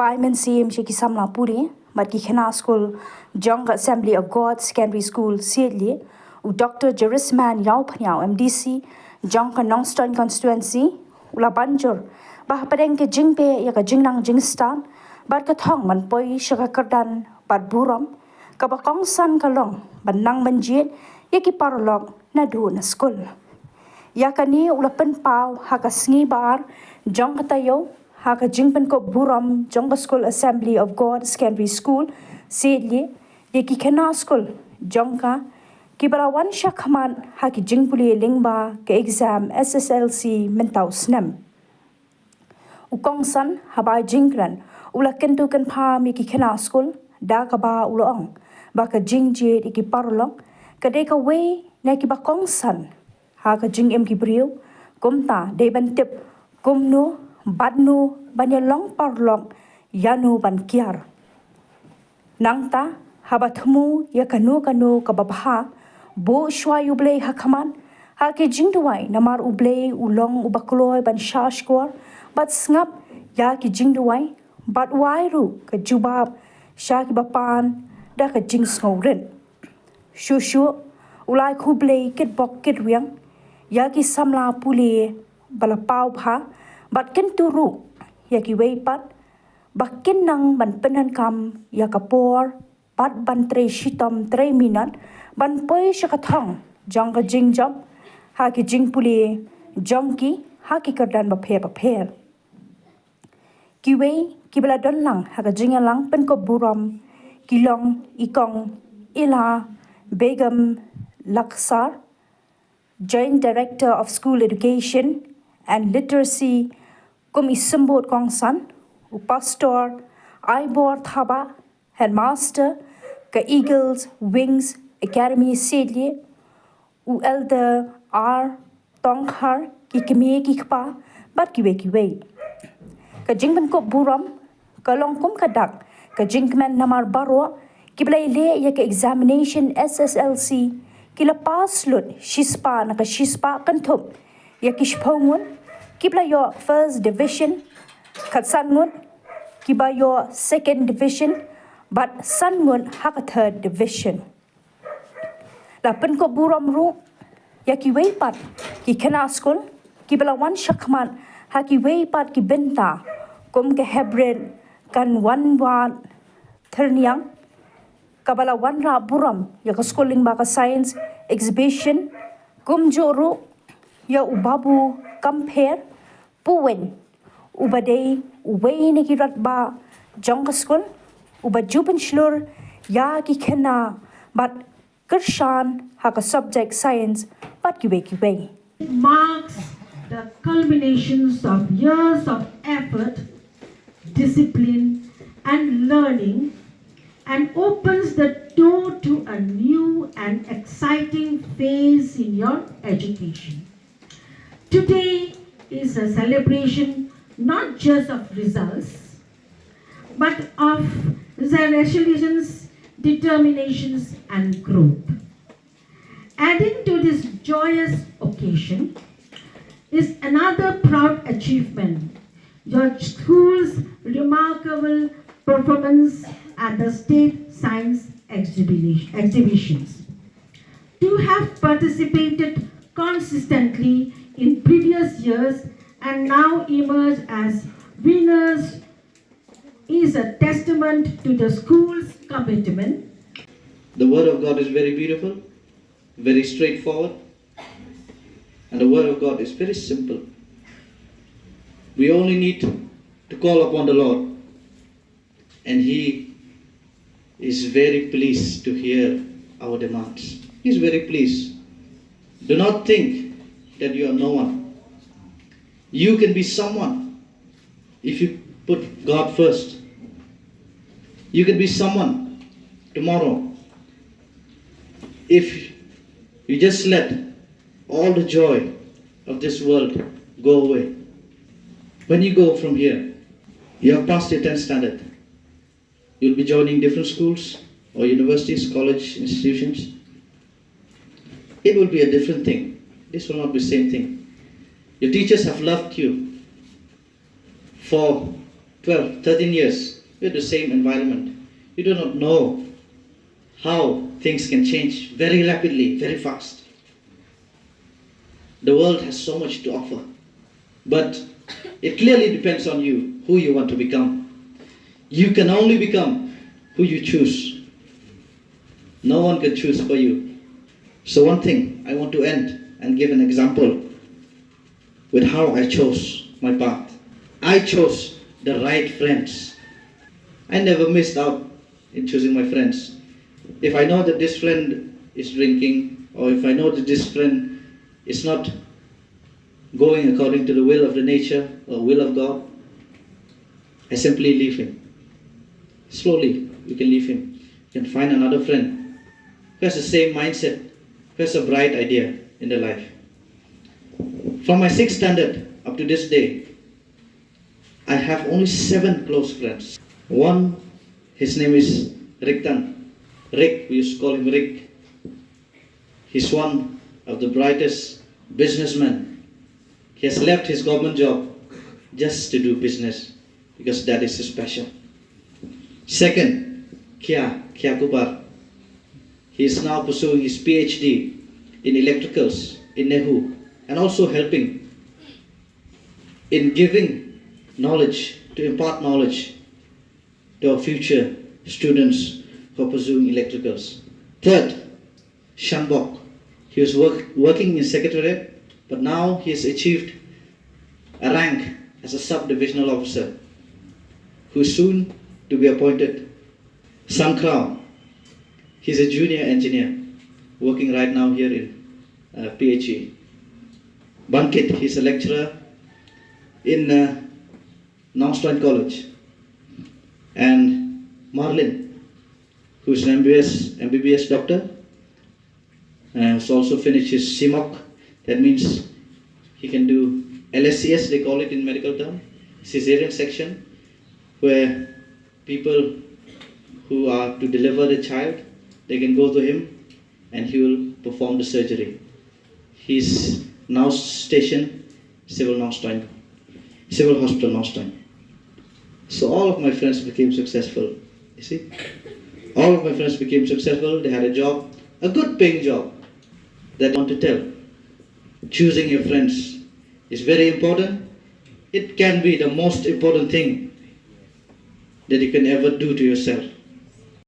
bai men sim she ki samla puri but ki khana school Young Assembly of God Secondary School Siedli u Dr. Jerisman Yau Phanyao MDC Jong ka Nongston constituency ula banjur bah padeng ke jingpe ya ka jingnang jingstan bar ka thong man poi shaka kardan bat burom ka ba kongsan ka long ban nang banjit ya ki parlok na du na school ya ka ni ula pen pau ha ka sngi bar jong ka tayo ha ka jingpen ko burom jong ka school Assembly of God Secondary School Siedli ya ki khana school jong ka ki barawan sha khmat ha ki jingpuli lingba ke exam SSLC mentau snem u kongsan ha ba jingran ula kentu kan pha mi ki khana school da ka ba ulong ba ka jingje ki parlong ka de ka we na ki ba kongsan ha ka jing em ki briu kumta de ban tip kumnu badnu banyalong parlong yanu ban kiar nangta haba thmu ya kanu ka babha bo shwa yuble ha khaman ha ke jingduai namar uble ulong ubakloi ban shashkor bat ngap ya ki jingduai bat wairu ka jubab sha ki bapan da ka jing sngoren shu ulai khuble kit bok kit riang ya ki samla puli bala pau pha bat ken turu ya ki wei pat bakin nang ban penan kam ya kapor pat ban tre shitom 3 minat ban poi shakathong jong ka jing jom ha ki jing puli jong ki ha ki kardan ba pher ki wei ki bala don lang ha ka jing lang pen ko burom kilong ikong ila begum laksar Joint Director of School Education and Literacy kum isambot kongsan u pastor Ibor Thaba Headmaster ka Eagles Wings Academy Sedli u Elder R Tonghar ki kemi ki kpa bat ki we ka jingban ko buram ka long kum ka dak ka jingman namar baro ki blai le ya ka examination SSLC ki la pass lut shispa na ka shispa kan thup ya ki shphongun ki blai yo first division khatsangun ki ba yo second division but sangun ha ka third division la pen ko buram ru ya ki wei pat ki khana school ki bala wan shakman ha ki wei pat ki benta kum ke hebren kan wan wat therniang kabala wan ra buram ya ka schooling ba ka science exhibition kum joru ya ubabu compare puwen ubadei uwei ne ki rat ba jong ka school uba juben shlur ya ki khena but kershan ha ka subject science but ki wei It marks the culminations of years of effort, discipline, and learning, and opens the door to a new and exciting phase in your education. Today is a celebration not just of results, but of resolutions, determinations, and growth. Adding to this joyous occasion is another proud achievement, your school's remarkable performance at the state science exhibitions. To have participated consistently in previous years and now emerge as winners is a testament to the school's commitment. The Word of God is very beautiful, very straightforward, and the Word of God is very simple. We only need to call upon the Lord, and He is very pleased to hear our demands. He is very pleased. Do not think that you are no one. You can be someone if you put God first. You can be someone tomorrow if you just let all the joy of this world go away. When you go from here, you have passed your 10th standard. You'll be joining different schools or universities, college, institutions. It will be a different thing. This will not be the same thing. Your teachers have loved you for 12, 13 years. We're the same environment. You do not know how things can change very rapidly, very fast. The world has so much to offer, but it clearly depends on you, who you want to become. You can only become who you choose. No one can choose for you. So one thing, I want to end and give an example with how I chose my path. I chose the right friends. I never missed out in choosing my friends. If I know that this friend is drinking, or if I know that this friend is not going according to the will of the nature or will of God, I simply leave him. Slowly, you can leave him. You can find another friend who has the same mindset, who has a bright idea in their life. From my 6th standard up to this day, I have only 7 close friends. One, his name is Rick. We used to call him Rick. He's one of the brightest businessmen. He has left his government job just to do business because that is his passion. Second, Kia Kupar. He is now pursuing his PhD in electricals in Nehu and also helping in giving knowledge, to impart knowledge to our future students who are pursuing electricals. Third, Shanbok. He was working in secretariat, but now he has achieved a rank as a sub-divisional officer who is soon to be appointed. Sankrao. He's a junior engineer working right now here in PHE. Bankit, he's a lecturer in Nongstoin College. And Marlin, who's an MBBS doctor, has also finished his CMOC. That means he can do LSCS, they call it in medical term, cesarean section, where people who are to deliver the child, they can go to him and he will perform the surgery. He's now stationed Civil Hospital Nongstoin. So all of my friends became successful. You see? All of my friends became successful. They had a job, a good paying job. That I want to tell. Choosing your friends is very important. It can be the most important thing that you can ever do to yourself.